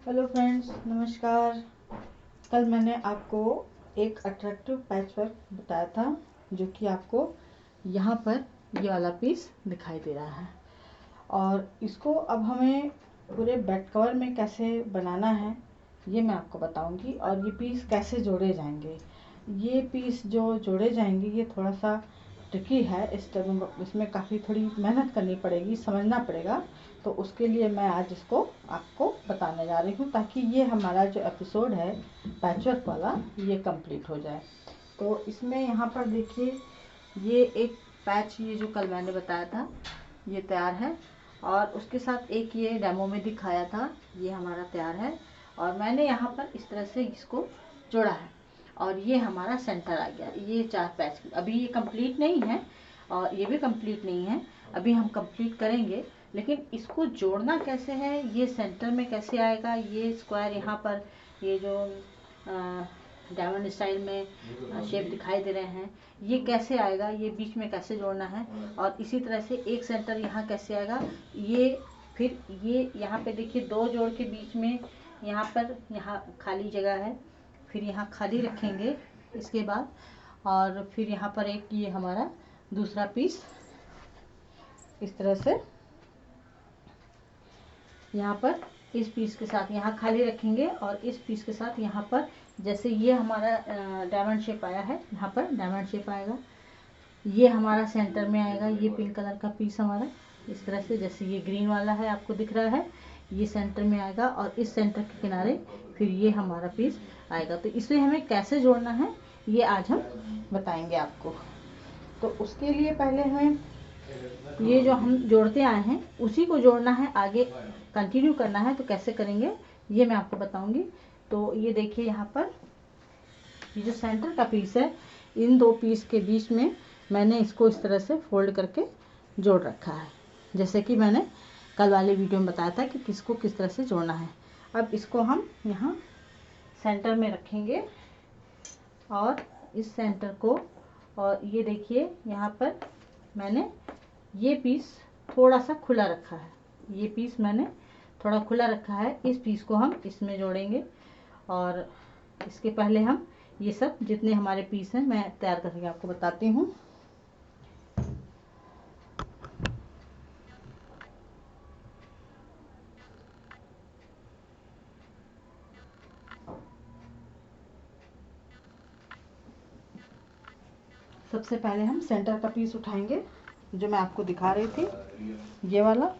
Hello friends, नमस्कार। कल मैंने आपको एक अट्रैक्टिव पैचवर्क बताया था जो कि आपको यहाँ पर ये वाला पीस दिखाई दे रहा है। और इसको अब हमें पूरे बेड कवर में कैसे बनाना है ये मैं आपको बताऊंगी। और ये पीस कैसे जोड़े जाएंगे, ये पीस जो जोड़े जाएंगे ये थोड़ा सा ट्रिकी है। इसमें काफ़ी थोड़ी मेहनत करनी पड़ेगी, समझना पड़ेगा। तो उसके लिए मैं आज इसको आपको बताने जा रही हूँ ताकि ये हमारा जो एपिसोड है पैचवर्क वाला ये कंप्लीट हो जाए। तो इसमें यहाँ पर देखिए, ये एक पैच, ये जो कल मैंने बताया था ये तैयार है। और उसके साथ एक ये डेमो में दिखाया था, ये हमारा तैयार है। और मैंने यहाँ पर इस तरह से इसको जोड़ा है। और ये हमारा सेंटर आ गया। ये 4 पैच अभी ये कंप्लीट नहीं है और ये भी कंप्लीट नहीं है, अभी हम कंप्लीट करेंगे। लेकिन इसको जोड़ना कैसे है, ये सेंटर में कैसे आएगा, ये स्क्वायर यहाँ पर ये जो डायमंड स्टाइल में शेप दिखाई दे रहे हैं, ये कैसे आएगा, ये बीच में कैसे जोड़ना है। और इसी तरह से एक सेंटर यहाँ कैसे आएगा, ये फिर ये यहाँ पे देखिए 2 जोड़ के बीच में यहाँ पर यहाँ खाली जगह है, फिर यहाँ खाली रखेंगे इसके बाद। और फिर यहाँ पर एक ये हमारा दूसरा पीस इस तरह से यहाँ पर इस पीस के साथ यहाँ खाली रखेंगे और इस पीस के साथ यहाँ पर जैसे ये हमारा डायमंड शेप आया है, यहाँ पर डायमंड शेप आएगा, ये हमारा सेंटर में आएगा। ये पिंक कलर का पीस हमारा इस तरह से, जैसे ये ग्रीन वाला है आपको दिख रहा है, ये सेंटर में आएगा। और इस सेंटर के किनारे फिर ये हमारा पीस आएगा। तो इसे हमें कैसे जोड़ना है ये आज हम बताएंगे आपको। तो उसके लिए पहले हमें ये जो हम जोड़ते आए हैं उसी को जोड़ना है, आगे कंटिन्यू करना है। तो कैसे करेंगे ये मैं आपको बताऊंगी। तो ये देखिए, यहाँ पर ये जो सेंटर का पीस है, इन 2 पीस के बीच में मैंने इसको इस तरह से फोल्ड करके जोड़ रखा है, जैसे कि मैंने कल वाले वीडियो में बताया था कि किसको किस तरह से जोड़ना है। अब इसको हम यहाँ सेंटर में रखेंगे और इस सेंटर को, और ये देखिए यहाँ पर मैंने ये पीस थोड़ा सा खुला रखा है, ये पीस मैंने थोड़ा खुला रखा है। इस पीस को हम इसमें जोड़ेंगे। और इसके पहले हम ये सब जितने हमारे पीस हैं मैं तैयार करके आपको बताती हूँ। सबसे पहले हम सेंटर का पीस उठाएंगे जो मैं आपको दिखा रही थी, ये वाला।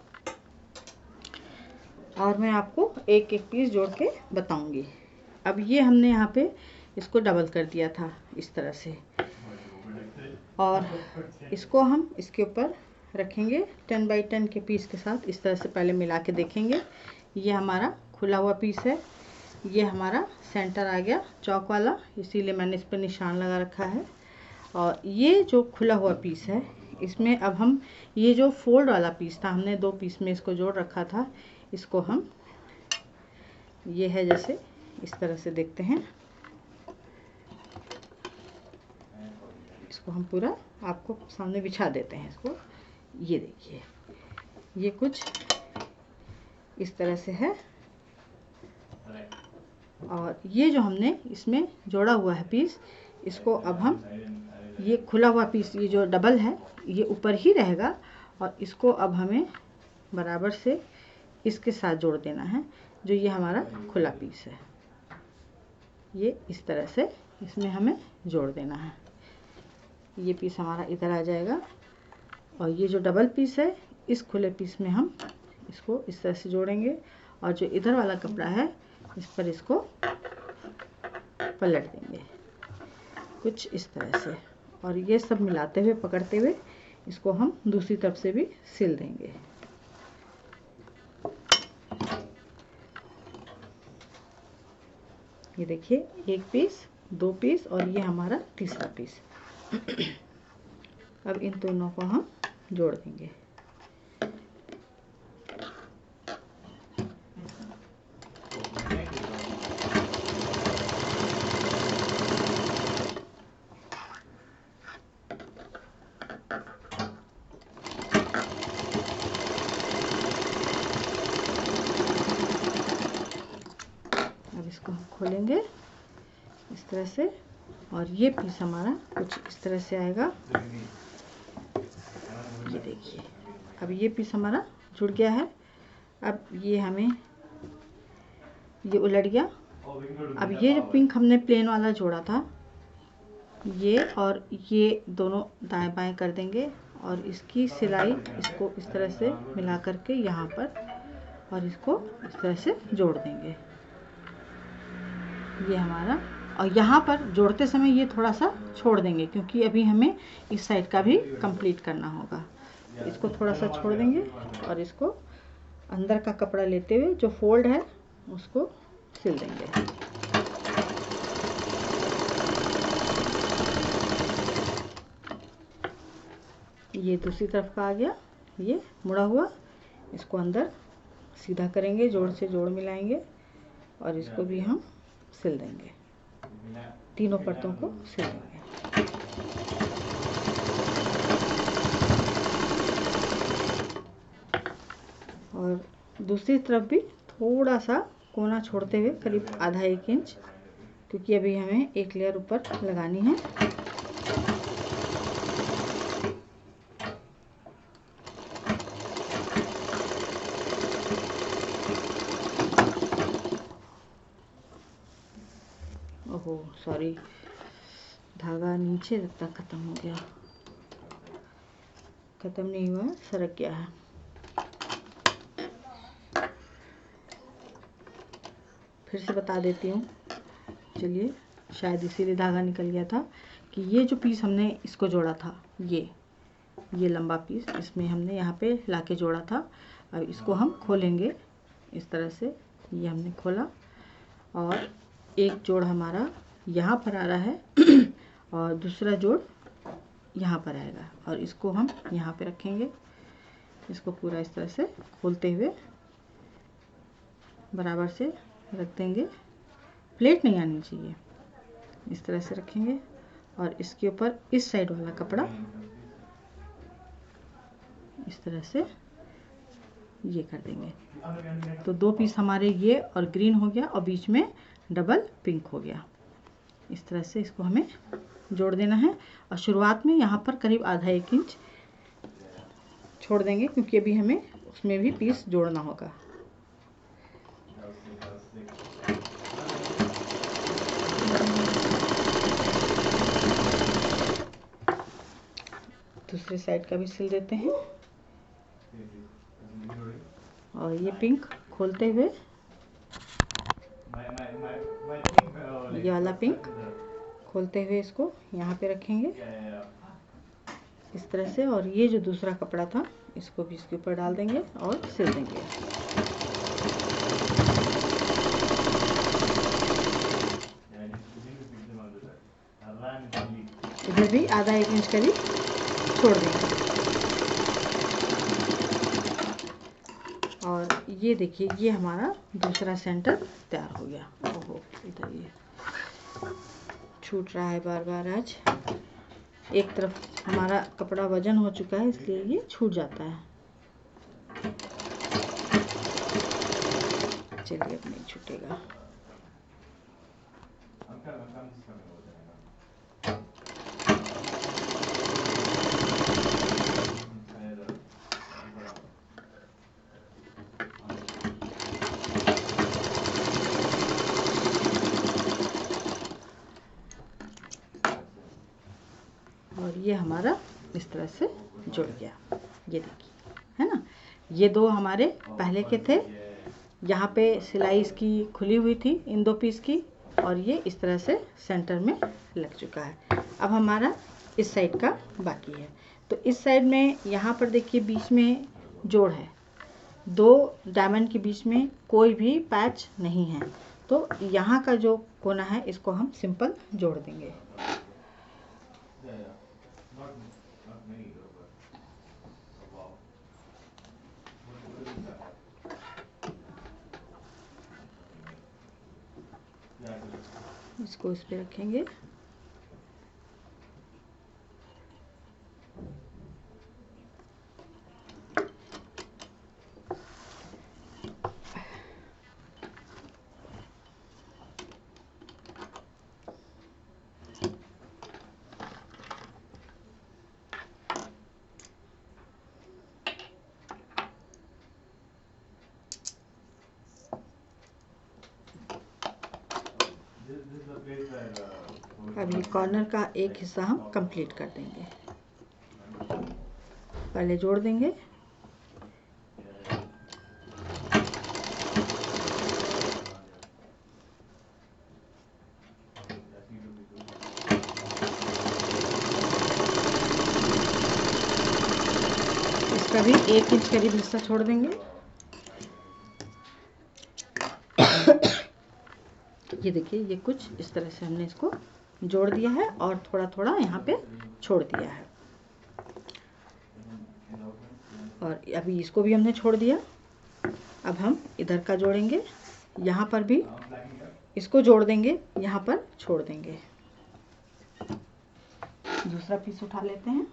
और मैं आपको एक एक पीस जोड़ के बताऊंगी। अब ये हमने यहाँ पे इसको डबल कर दिया था इस तरह से, और इसको हम इसके ऊपर रखेंगे 10 बाई 10 के पीस के साथ। इस तरह से पहले मिला के देखेंगे। ये हमारा खुला हुआ पीस है, ये हमारा सेंटर आ गया चौक वाला, इसीलिए मैंने इस पर निशान लगा रखा है। और ये जो खुला हुआ पीस है, इसमें अब हम ये जो फोल्ड वाला पीस था, हमने 2 पीस में इसको जोड़ रखा था, इसको हम ये है जैसे इस तरह से देखते हैं, इसको हम पूरा आपको सामने बिछा देते हैं इसको। ये देखिए, ये कुछ इस तरह से है। और ये जो हमने इसमें जोड़ा हुआ है पीस, इसको अब हम ये खुला हुआ पीस, ये जो डबल है ये ऊपर ही रहेगा, और इसको अब हमें बराबर से इसके साथ जोड़ देना है, जो ये हमारा खुला पीस है। ये इस तरह से इसमें हमें जोड़ देना है। ये पीस हमारा इधर आ जाएगा, और ये जो डबल पीस है इस खुले पीस में हम इसको इस तरह से जोड़ेंगे, और जो इधर वाला कपड़ा है इस पर इसको पलट देंगे कुछ इस तरह से। और ये सब मिलाते हुए, पकड़ते हुए इसको हम दूसरी तरफ से भी सिल देंगे। ये देखिए, 1 पीस, 2 पीस और ये हमारा तीसरा पीस। अब इन दोनों को हम जोड़ देंगे। इसको हम खोलेंगे इस तरह से, और ये पीस हमारा कुछ इस तरह से आएगा। ये देखिए, अब ये पीस हमारा जुड़ गया है। अब ये हमें ये उलट गया। अब ये जो पिंक हमने प्लेन वाला जोड़ा था, ये और ये दोनों दाएं बाएं कर देंगे और इसकी सिलाई इसको इस तरह से मिला करके यहाँ पर, और इसको इस तरह से जोड़ देंगे। ये हमारा, और यहाँ पर जोड़ते समय ये थोड़ा सा छोड़ देंगे क्योंकि अभी हमें इस साइड का भी कंप्लीट करना होगा। इसको थोड़ा सा छोड़ देंगे और इसको अंदर का कपड़ा लेते हुए जो फोल्ड है उसको सिल देंगे। ये दूसरी तरफ का आ गया, ये मुड़ा हुआ, इसको अंदर सीधा करेंगे, जोड़ से जोड़ मिलाएंगे और इसको भी हम सिल देंगे, तीनों परतों को सिल देंगे। और दूसरी तरफ भी थोड़ा सा कोना छोड़ते हुए करीब आधा 1 इंच, क्योंकि अभी हमें एक लेयर ऊपर लगानी है। ओहो सॉरी, धागा नीचे तक ख़त्म हो गया, ख़त्म नहीं हुआ, सरक गया है। फिर से बता देती हूँ, चलिए, शायद इसीलिए धागा निकल गया था कि ये जो पीस हमने इसको जोड़ा था, ये लंबा पीस इसमें हमने यहाँ पे लाके जोड़ा था। अब इसको हम खोलेंगे इस तरह से। ये हमने खोला और एक जोड़ हमारा यहाँ पर आ रहा है और दूसरा जोड़ यहाँ पर आएगा, और इसको हम यहाँ पे रखेंगे। इसको पूरा इस तरह से खोलते हुए बराबर से रख देंगे, प्लेट नहीं आनी चाहिए, इस तरह से रखेंगे और इसके ऊपर इस साइड वाला कपड़ा इस तरह से ये कर देंगे। तो 2 पीस हमारे ये और ग्रीन हो गया और बीच में डबल पिंक हो गया। इस तरह से इसको हमें जोड़ देना है और शुरुआत में यहाँ पर करीब आधा 1 इंच छोड़ देंगे क्योंकि अभी हमें उसमें भी पीस जोड़ना होगा। दूसरे साइड का भी सिल देते हैं और ये पिंक खोलते हुए, ये वाला पिंक खोलते हुए इसको यहाँ पे रखेंगे इस तरह से, और ये जो दूसरा कपड़ा था इसको भी इसके ऊपर डाल देंगे और सिल देंगे। इधर भी आधा 1 इंच करीब छोड़ देंगे। और ये देखिए, ये हमारा दूसरा सेंटर तैयार हो गया। ओहो, इधर ये छूट रहा है बार बार। आज एक तरफ हमारा कपड़ा वजन हो चुका है इसलिए ये छूट जाता है। चलिए, अब नहीं छूटेगा। और ये हमारा इस तरह से जुड़ गया, ये देखिए, है ना। ये 2 हमारे पहले के थे, यहाँ पे सिलाई इसकी खुली हुई थी इन 2 पीस की, और ये इस तरह से सेंटर में लग चुका है। अब हमारा इस साइड का बाकी है। तो इस साइड में यहाँ पर देखिए बीच में जोड़ है, 2 डायमंड के बीच में कोई भी पैच नहीं है, तो यहाँ का जो कोना है इसको हम सिंपल जोड़ देंगे। इसको इस पे रखेंगे। अब ये कॉर्नर का एक हिस्सा हम कंप्लीट कर देंगे। पहले जोड़ देंगे, इसका भी 1 इंच करीब हिस्सा छोड़ देंगे। ये देखिए, ये कुछ इस तरह से हमने इसको जोड़ दिया है और थोड़ा थोड़ा यहाँ पे छोड़ दिया है। और अभी इसको भी हमने छोड़ दिया। अब हम इधर का जोड़ेंगे, यहाँ पर भी इसको जोड़ देंगे, यहाँ पर छोड़ देंगे। दूसरा पीस उठा लेते हैं।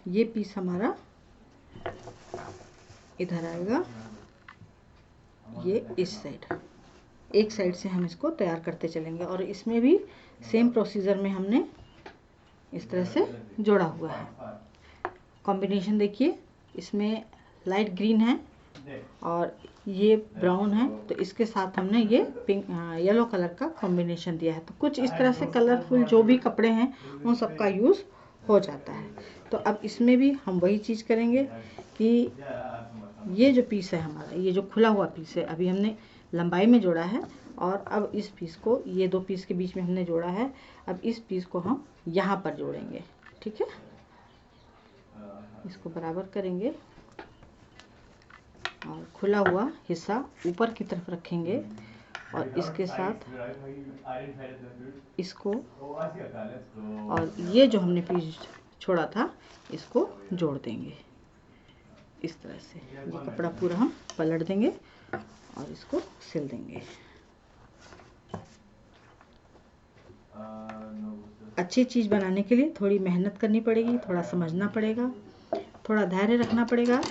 ये पीस हमारा इधर आएगा, ये इस साइड, एक साइड से हम इसको तैयार करते चलेंगे। और इसमें भी सेम प्रोसीजर में हमने इस तरह से जोड़ा हुआ है। कॉम्बिनेशन देखिए, इसमें लाइट ग्रीन है और ये ब्राउन है, तो इसके साथ हमने ये पिंक येलो कलर का कॉम्बिनेशन दिया है। तो कुछ इस तरह से कलरफुल जो भी कपड़े हैं उन सब का यूज़ हो जाता है। तो अब इसमें भी हम वही चीज़ करेंगे कि ये जो पीस है हमारा, ये जो खुला हुआ पीस है, अभी हमने लंबाई में जोड़ा है और अब इस पीस को, ये 2 पीस के बीच में हमने जोड़ा है, अब इस पीस को हम यहाँ पर जोड़ेंगे। ठीक है, इसको बराबर करेंगे और खुला हुआ हिस्सा ऊपर की तरफ रखेंगे और इसके साथ इसको, और ये जो हमने पीस छोड़ा था इसको जोड़ देंगे इस तरह से। ये कपड़ा पूरा हम पलट देंगे और इसको सिल देंगे। अच्छी चीज़ बनाने के लिए थोड़ी मेहनत करनी पड़ेगी, थोड़ा समझना पड़ेगा, थोड़ा धैर्य रखना पड़ेगा।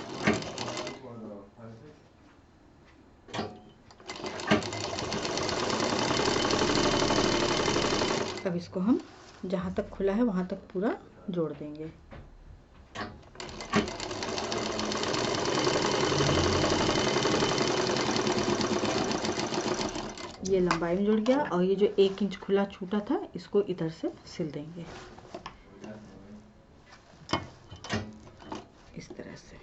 अब इसको हम जहाँ तक खुला है वहाँ तक पूरा जोड़ देंगे। ये लंबाई में जुड़ गया और ये जो 1 इंच खुला छूटा था इसको इधर से सिल देंगे इस तरह से।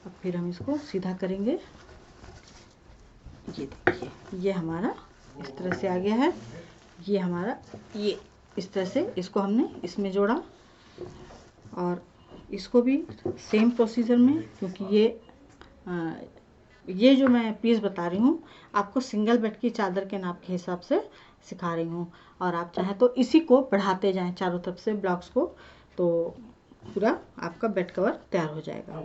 अब फिर हम इसको सीधा करेंगे। ये देखिए, ये हमारा इस तरह से आ गया है। ये हमारा, ये इस तरह से इसको हमने इसमें जोड़ा और इसको भी सेम प्रोसीजर में, क्योंकि ये जो मैं पीस बता रही हूँ आपको सिंगल बेड की चादर के नाप के हिसाब से सिखा रही हूँ, और आप चाहें तो इसी को बढ़ाते जाएं चारों तरफ से ब्लॉक्स को, तो पूरा आपका बेड कवर तैयार हो जाएगा।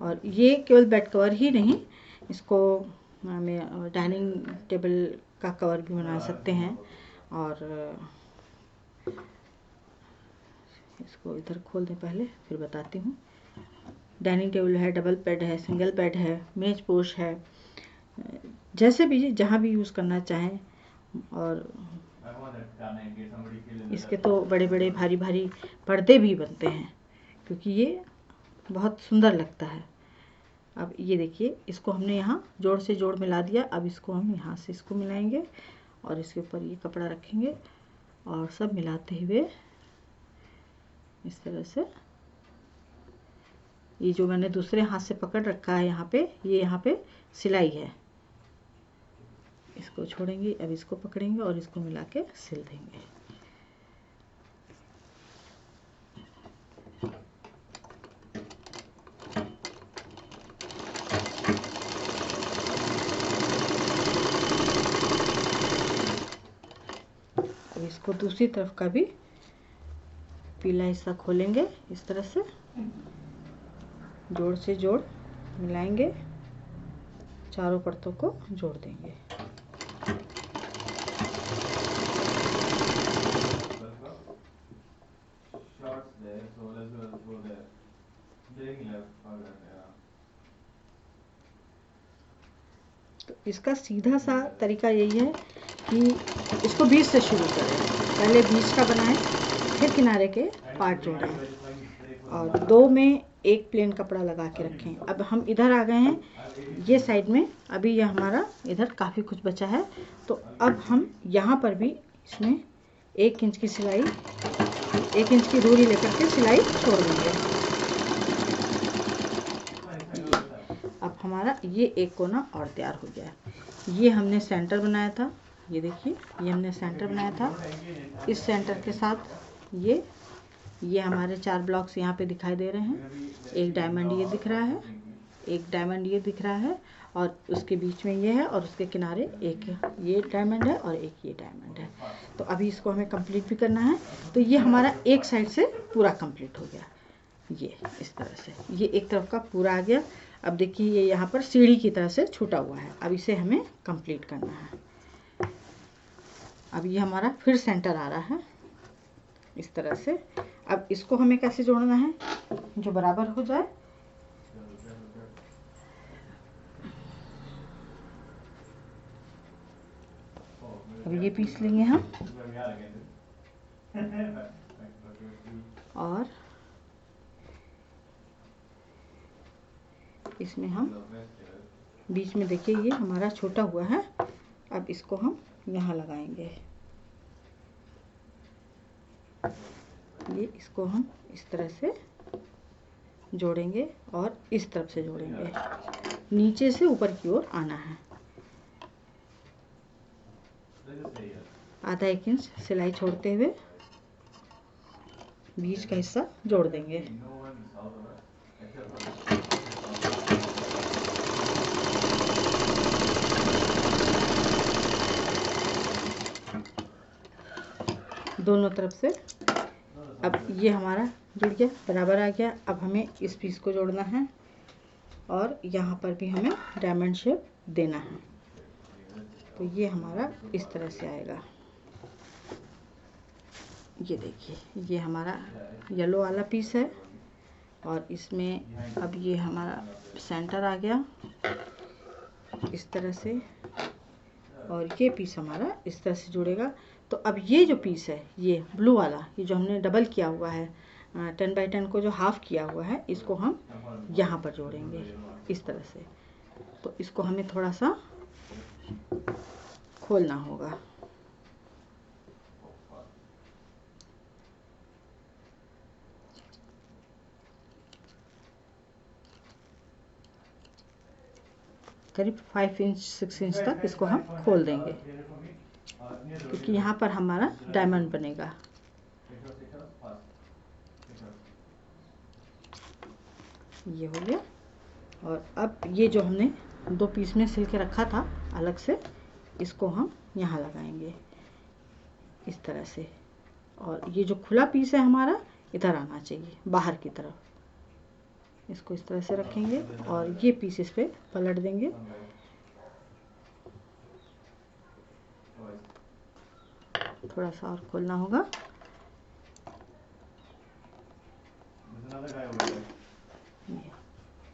और ये केवल बेड कवर ही नहीं, इसको हमें डाइनिंग टेबल का कवर भी बना सकते हैं। और इसको इधर खोल दें पहले, फिर बताती हूँ। डाइनिंग टेबल है, डबल बेड है, सिंगल बेड है, मेज पोश है, जैसे भी जहाँ भी यूज़ करना चाहें। और इसके तो बड़े बड़े भारी भारी पर्दे भी बनते हैं, क्योंकि ये बहुत सुंदर लगता है। अब ये देखिए, इसको हमने यहाँ जोड़ से जोड़ मिला दिया। अब इसको हम यहाँ से इसको मिलाएंगे और इसके ऊपर ये कपड़ा रखेंगे और सब मिलाते हुए इस तरह से, ये जो मैंने दूसरे हाथ से पकड़ रखा है यहाँ पे, ये यहाँ पे सिलाई है, इसको छोड़ेंगे। अब इसको पकड़ेंगे और इसको मिला के सिल देंगे। अब इसको दूसरी तरफ का भी पीला हिस्सा खोलेंगे, इस तरह से जोड़ से जोड़ मिलाएंगे, चारों परतों को जोड़ देंगे। तो इसका सीधा सा तरीका यही है कि इसको बीच से शुरू करें, पहले बीच का बनाएं, फिर किनारे के पार्ट जोड़ें और 2 में एक प्लेन कपड़ा लगा के रखें। अब हम इधर आ गए हैं ये साइड में, अभी ये हमारा इधर काफ़ी कुछ बचा है, तो अब हम यहाँ पर भी इसमें 1 इंच की सिलाई, 1 इंच की दूरी लेकर के सिलाई छोड़ देंगे। अब हमारा ये एक कोना और तैयार हो गया है। ये हमने सेंटर बनाया था, ये देखिए ये हमने सेंटर बनाया था। इस सेंटर के साथ ये हमारे 4 ब्लॉक्स यहाँ पे दिखाई दे रहे हैं। एक डायमंड ये दिख रहा है, एक डायमंड ये दिख रहा है और उसके बीच में ये है और उसके किनारे एक ये डायमंड है और एक ये डायमंड है। तो अभी इसको हमें कंप्लीट भी करना है। तो ये हमारा एक साइड से पूरा कंप्लीट हो गया, ये इस तरह से ये एक तरफ का पूरा आ गया। अब देखिए ये यहाँ पर सीढ़ी की तरह से छूटा हुआ है, अब इसे हमें कंप्लीट करना है। अब ये हमारा फिर सेंटर आ रहा है इस तरह से। अब इसको हमें कैसे जोड़ना है जो बराबर हो जाए। अब ये पीस लेंगे हम और इसमें हम बीच में देखिए ये हमारा छोटा हुआ है। अब इसको हम यहाँ लगाएंगे, ये इसको हम इस तरह से जोड़ेंगे और इस तरफ से जोड़ेंगे, नीचे से ऊपर की ओर आना है। आधा 1 इंच सिलाई छोड़ते हुए बीच का हिस्सा जोड़ देंगे। दोनों तरफ से। अब ये हमारा जुड़ गया, बराबर आ गया। अब हमें इस पीस को जोड़ना है और यहाँ पर भी हमें डायमंड शेप देना है। तो ये हमारा इस तरह से आएगा। ये देखिए ये हमारा येलो वाला पीस है और इसमें अब ये हमारा सेंटर आ गया इस तरह से और ये पीस हमारा इस तरह से जुड़ेगा। तो अब ये जो पीस है ये ब्लू वाला, ये जो हमने डबल किया हुआ है 10 बाई 10 को जो हाफ किया हुआ है, इसको हम यहाँ पर जोड़ेंगे इस तरह से। तो इसको हमें थोड़ा सा खोलना होगा। करीब 5 इंच 6 इंच तक इसको हम खोल देंगे क्योंकि यहाँ पर हमारा डायमंड बनेगा। ये हो गया। और अब ये जो हमने 2 पीस में सिल के रखा था अलग से, इसको हम यहाँ लगाएंगे इस तरह से। और ये जो खुला पीस है हमारा इधर आना चाहिए बाहर की तरफ। इसको इस तरह से रखेंगे और ये पीस इस पे पलट देंगे। थोड़ा सा और खोलना होगा।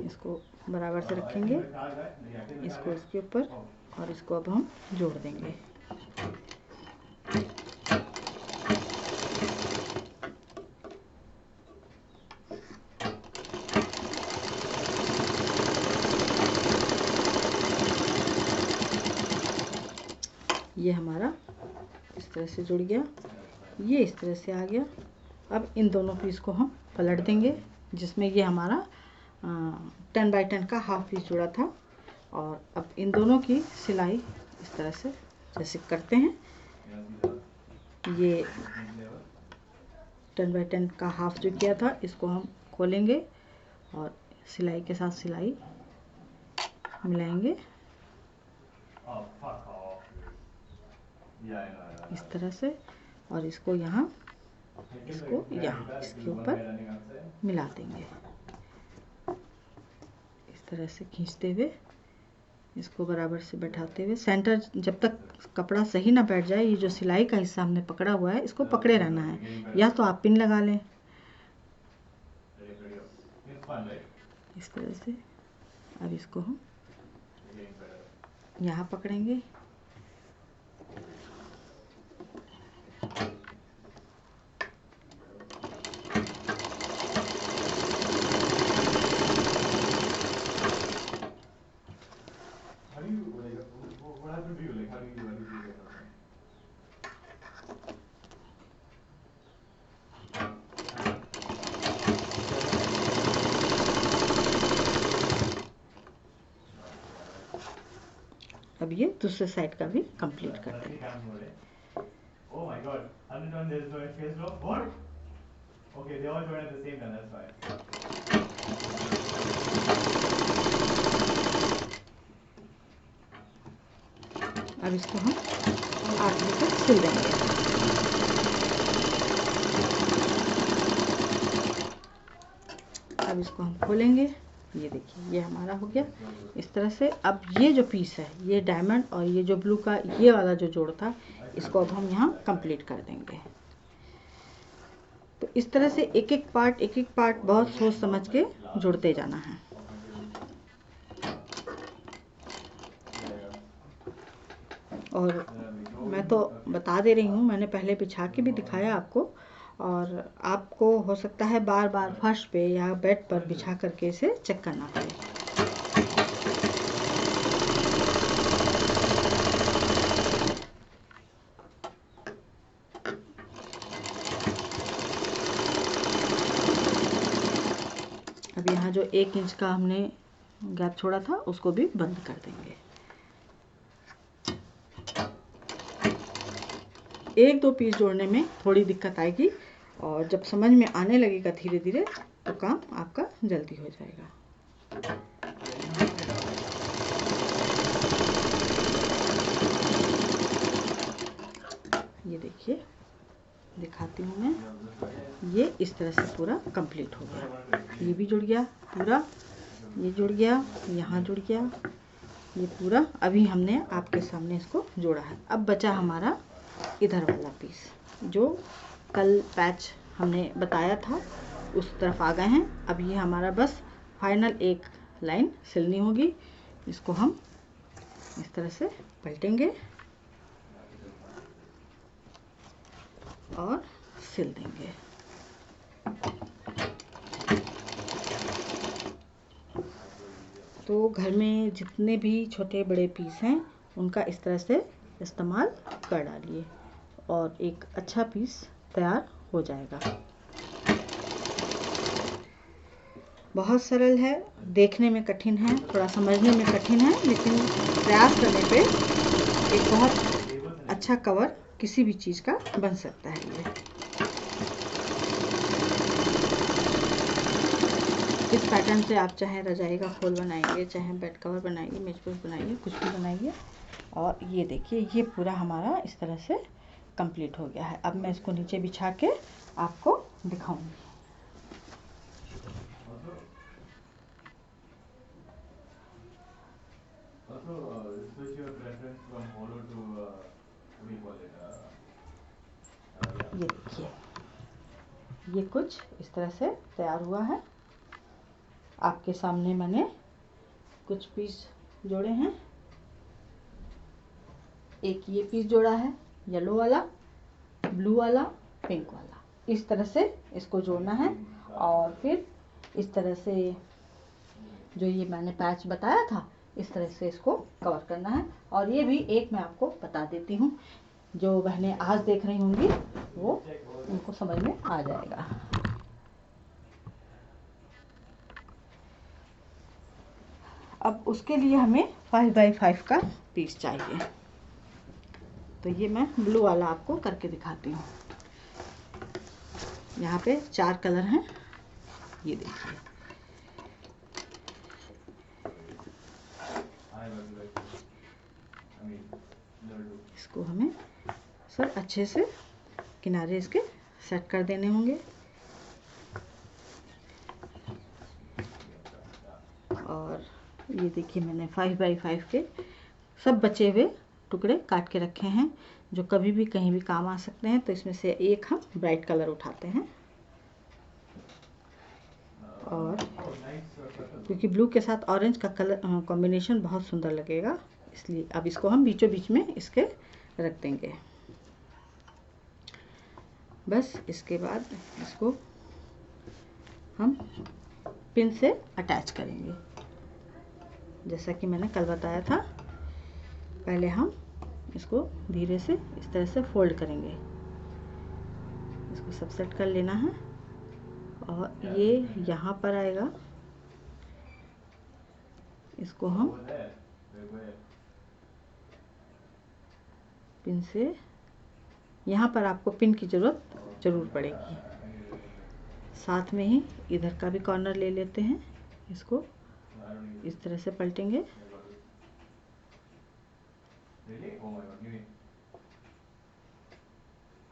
इसको बराबर से रखेंगे, इसको इसके ऊपर और इसको अब हम जोड़ देंगे। ये हमारा इस तरह से जुड़ गया, ये इस तरह से आ गया। अब इन दोनों पीस को हम पलट देंगे जिसमें ये हमारा 10 बाई 10 का हाफ पीस जुड़ा था। और अब इन दोनों की सिलाई इस तरह से जैसे करते हैं, ये 10 बाई 10 का हाफ जो किया था इसको हम खोलेंगे और सिलाई के साथ सिलाई मिलाएंगे इस तरह से और इसको यहाँ इसके ऊपर मिला देंगे इस तरह से खींचते हुए, इसको बराबर से बैठाते हुए। सेंटर जब तक कपड़ा सही ना बैठ जाए, ये जो सिलाई का हिस्सा हमने पकड़ा हुआ है इसको पकड़े रहना है, या तो आप पिन लगा लें इस तरह से। अब इसको हम यहाँ पकड़ेंगे, अब ये दूसरे साइड का भी कंप्लीट कर देंगे। अब इसको हम आखिर तक सिल देंगे। अब इसको हम खोलेंगे, ये देखिए ये हमारा हो गया इस तरह से। अब ये जो पीस है, ये डायमंड और ये जो ब्लू का ये वाला जो जोड़ था, इसको अब हम यहाँ कंप्लीट कर देंगे। तो इस तरह से एक एक पार्ट बहुत सोच समझ के जोड़ते जाना है। और मैं तो बता दे रही हूँ, मैंने पहले बिछा के भी दिखाया आपको, और आपको हो सकता है बार बार फर्श पे या बेड पर बिछा करके इसे चेक करना पड़े। अब यहाँ जो 1 इंच का हमने गैप छोड़ा था उसको भी बंद कर देंगे। 1-2 पीस जोड़ने में थोड़ी दिक्कत आएगी, और जब समझ में आने लगेगा धीरे धीरे तो काम आपका जल्दी हो जाएगा। ये देखिए, दिखाती हूँ मैं, ये इस तरह से पूरा कंप्लीट हो गया। ये भी जुड़ गया पूरा, ये जुड़ गया, यहाँ जुड़ गया, ये पूरा अभी हमने आपके सामने इसको जोड़ा है। अब बचा हमारा इधर वाला पीस, जो कल पैच हमने बताया था उस तरफ आ गए हैं। अब ये हमारा बस फाइनल एक लाइन सिलनी होगी। इसको हम इस तरह से पलटेंगे और सिल देंगे। तो घर में जितने भी छोटे बड़े पीस हैं उनका इस तरह से इस्तेमाल कर डालिए और एक अच्छा पीस तैयार हो जाएगा। बहुत सरल है, देखने में कठिन है, थोड़ा समझने में कठिन है, लेकिन प्रयास करने पे एक बहुत अच्छा कवर किसी भी चीज़ का बन सकता है। ये इस पैटर्न से आप चाहे रजाई का खोल बनाइए, चाहे बेड कवर बनाइए, मेज पोस्ट बनाइए, कुछ भी बनाइए। और ये देखिए, ये पूरा हमारा इस तरह से कंप्लीट हो गया है। अब मैं इसको नीचे बिछा के आपको दिखाऊंगी। ये देखिए, ये कुछ इस तरह से तैयार हुआ है। आपके सामने मैंने कुछ पीस जोड़े हैं। एक ये पीस जोड़ा है, येलो वाला, ब्लू वाला, पिंक वाला। इस तरह से इसको जोड़ना है और फिर इस तरह से जो ये मैंने पैच बताया था, इस तरह से इसको कवर करना है। और ये भी एक मैं आपको बता देती हूँ, जो बहनें आज देख रही होंगी वो उनको समझ में आ जाएगा। अब उसके लिए हमें 5x5 का पीस चाहिए। तो ये मैं ब्लू वाला आपको करके दिखाती हूँ। यहाँ पे 4 कलर हैं, ये देखिए। इसको हमें सब अच्छे से किनारे इसके सेट कर देने होंगे। और ये देखिए, मैंने 5x5 के सब बचे हुए टुकड़े काट के रखे हैं, जो कभी भी कहीं भी काम आ सकते हैं। तो इसमें से एक हम ब्राइट कलर उठाते हैं, और क्योंकि ब्लू के साथ ऑरेंज का कलर कॉम्बिनेशन बहुत सुंदर लगेगा, इसलिए अब इसको हम बीचों बीच में इसके रख देंगे। बस इसके बाद इसको हम पिन से अटैच करेंगे। जैसा कि मैंने कल बताया था, पहले हम इसको धीरे से इस तरह से फोल्ड करेंगे, इसको सब सेट कर लेना है और ये यहाँ पर आएगा। इसको हम पिन से, यहाँ पर आपको पिन की ज़रूरत ज़रूर पड़ेगी। साथ में ही इधर का भी कॉर्नर ले लेते हैं, इसको इस तरह से पलटेंगे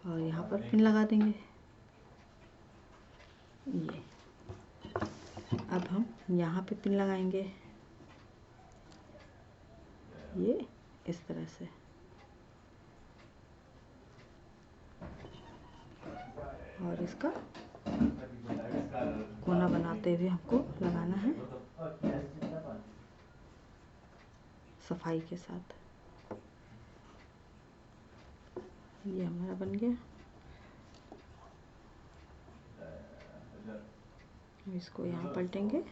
और यहाँ पर पिन लगा देंगे। ये अब हम यहाँ पे पिन लगाएंगे, ये इस तरह से। और इसका कोना बनाते हुए हमको लगाना है सफाई के साथ। ये हमारा बन गया। इसको यहाँ पलटेंगे,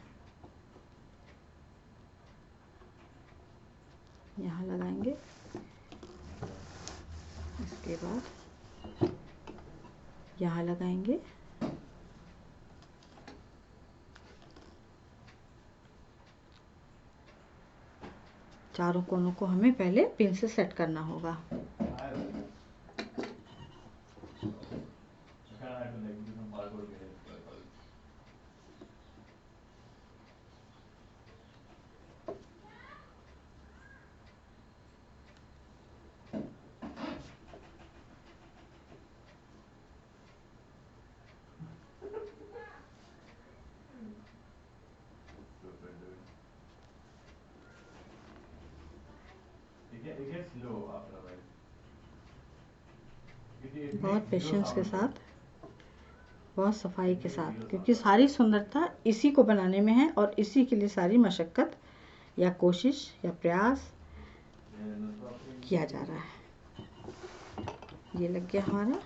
यहाँ लगाएंगे, इसके बाद यहाँ लगाएंगे। चारों कोनों को हमें पहले पिन से सेट करना होगा। बहुत पेशेंस के साथ, बहुत सफाई के साथ, क्योंकि सारी सुंदरता इसी को बनाने में है और इसी के लिए सारी मशक्क़त या कोशिश या प्रयास किया जा रहा है। ये लग गया हमारा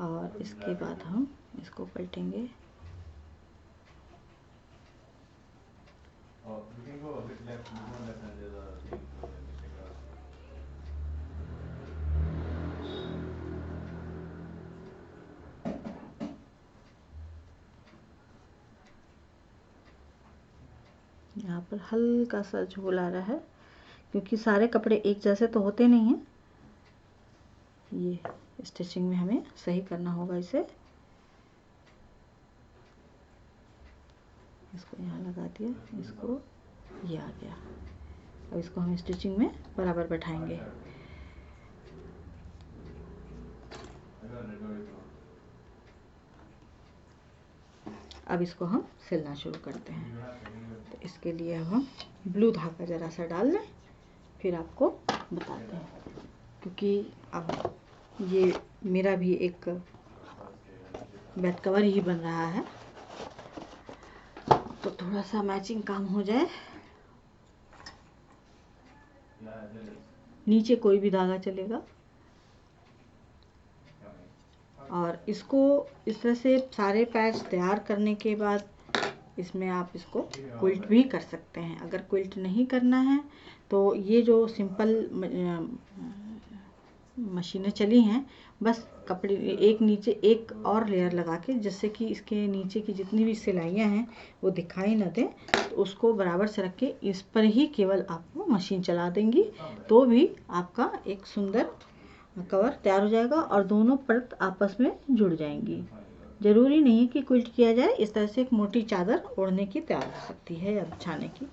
और इसके बाद हम इसको पलटेंगे। यहाँ पर हल्का सा झोल आ रहा है, क्योंकि सारे कपड़े एक जैसे तो होते नहीं हैं। ये स्टिचिंग में हमें सही करना होगा इसे। इसको यहाँ लगा दिया, इसको ये आ गया। अब इसको हम स्टिचिंग में बराबर बैठाएंगे। अब इसको हम सिलना शुरू करते हैं। तो इसके लिए हम ब्लू धागा ज़रा सा डाल लें, फिर आपको बताते हैं। क्योंकि अब ये मेरा भी एक बेड कवर ही बन रहा है, तो थोड़ा सा मैचिंग काम हो जाए। नीचे कोई भी धागा चलेगा। और इसको इस तरह से सारे पैच तैयार करने के बाद इसमें आप इसको क्विल्ट भी कर सकते हैं। अगर क्विल्ट नहीं करना है तो ये जो सिंपल मशीनें चली हैं, बस कपड़े एक नीचे एक और लेयर लगा के, जिससे कि इसके नीचे की जितनी भी सिलाइयाँ हैं वो दिखाई न दें, तो उसको बराबर से रख के इस पर ही केवल आपको मशीन चला देंगी, तो भी आपका एक सुंदर कवर तैयार हो जाएगा और दोनों परत आपस में जुड़ जाएंगी। ज़रूरी नहीं है कि क्विल्ट किया जाए, इस तरह से एक मोटी चादर ओढ़ने की तैयार हो सकती है या बिछाने की।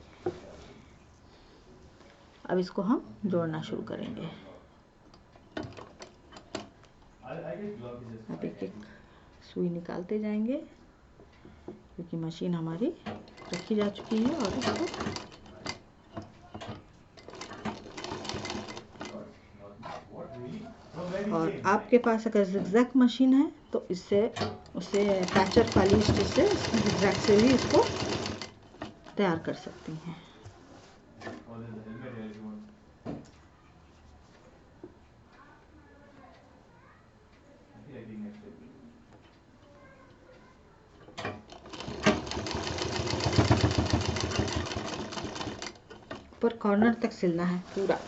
अब इसको हम जोड़ना शुरू करेंगे। अब एक एक सुई निकालते जाएंगे, क्योंकि मशीन हमारी रखी जा चुकी है। और इसको और आपके पास अगर ज़िगज़ैग मशीन है तो इससे उसे पैचर वाली स्टिच से ज़िगज़ैग से भी इसको तैयार कर सकती हैं। ऊपर कॉर्नर तक सिलना है पूरा।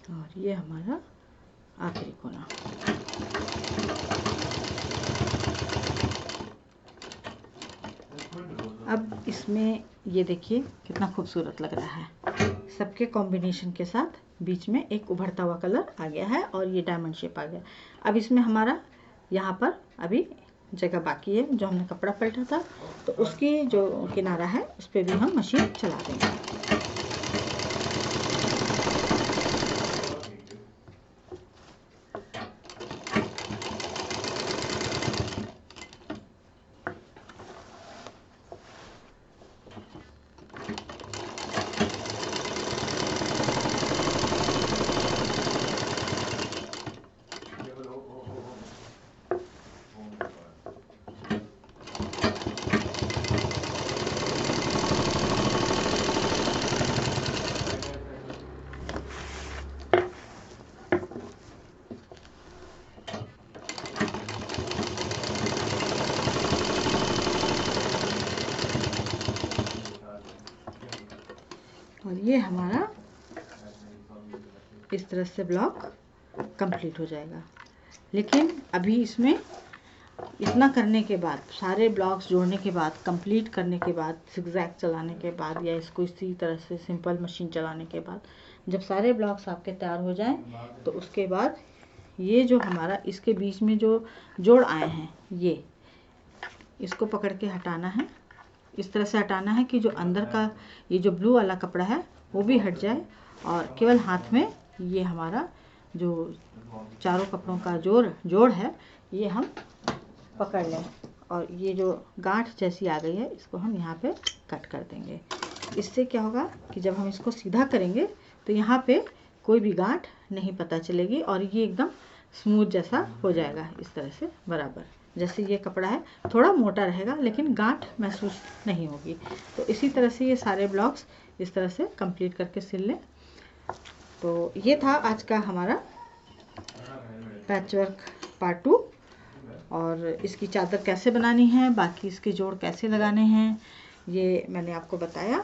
और ये हमारा आखिरी कोना। अब इसमें ये देखिए कितना खूबसूरत लग रहा है, सबके कॉम्बिनेशन के साथ बीच में एक उभरता हुआ कलर आ गया है और ये डायमंड शेप आ गया। अब इसमें हमारा यहाँ पर अभी जगह बाकी है, जो हमने कपड़ा पलटा था तो उसकी जो किनारा है उस पर भी हम मशीन चला देंगे। और ये हमारा इस तरह से ब्लॉक कंप्लीट हो जाएगा। लेकिन अभी इसमें इतना करने के बाद, सारे ब्लॉक्स जोड़ने के बाद, कंप्लीट करने के बाद, zigzag चलाने के बाद या इसको इसी तरह से सिंपल मशीन चलाने के बाद, जब सारे ब्लॉक्स आपके तैयार हो जाएं तो उसके बाद ये जो हमारा इसके बीच में जो जोड़ आए हैं, ये इसको पकड़ के हटाना है। इस तरह से हटाना है कि जो अंदर का ये जो ब्लू वाला कपड़ा है वो भी हट जाए और केवल हाथ में ये हमारा जो चारों कपड़ों का जोड़ है ये हम पकड़ लें। और ये जो गांठ जैसी आ गई है इसको हम यहाँ पे कट कर देंगे। इससे क्या होगा कि जब हम इसको सीधा करेंगे तो यहाँ पे कोई भी गांठ नहीं पता चलेगी और ये एकदम स्मूथ जैसा हो जाएगा। इस तरह से बराबर, जैसे ये कपड़ा है थोड़ा मोटा रहेगा लेकिन गांठ महसूस नहीं होगी। तो इसी तरह से ये सारे ब्लॉक्स इस तरह से कंप्लीट करके सिल लें। तो ये था आज का हमारा पैचवर्क पार्ट 2। और इसकी चादर कैसे बनानी है, बाकी इसके जोड़ कैसे लगाने हैं, ये मैंने आपको बताया।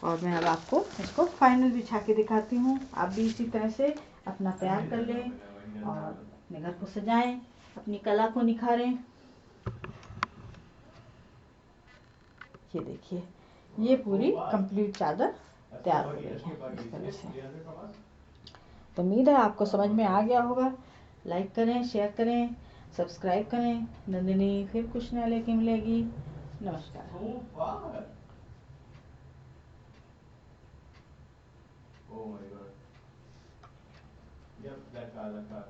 और मैं अब आपको इसको फाइनल बिछा के दिखाती हूँ। आप भी इसी तरह से अपना तैयार कर लें और अपने घर को सजाएं, अपनी कला को निखारें। ये देखिए, ये पूरी कंप्लीट चादर तैयार हो गई है इस तरह से। तो उम्मीद है आपको समझ में आ गया होगा। लाइक करें, शेयर करें, सब्सक्राइब करें। नंदिनी फिर कुछ नया लेके मिलेगी। नमस्कार। Oh my God. Yep, that car.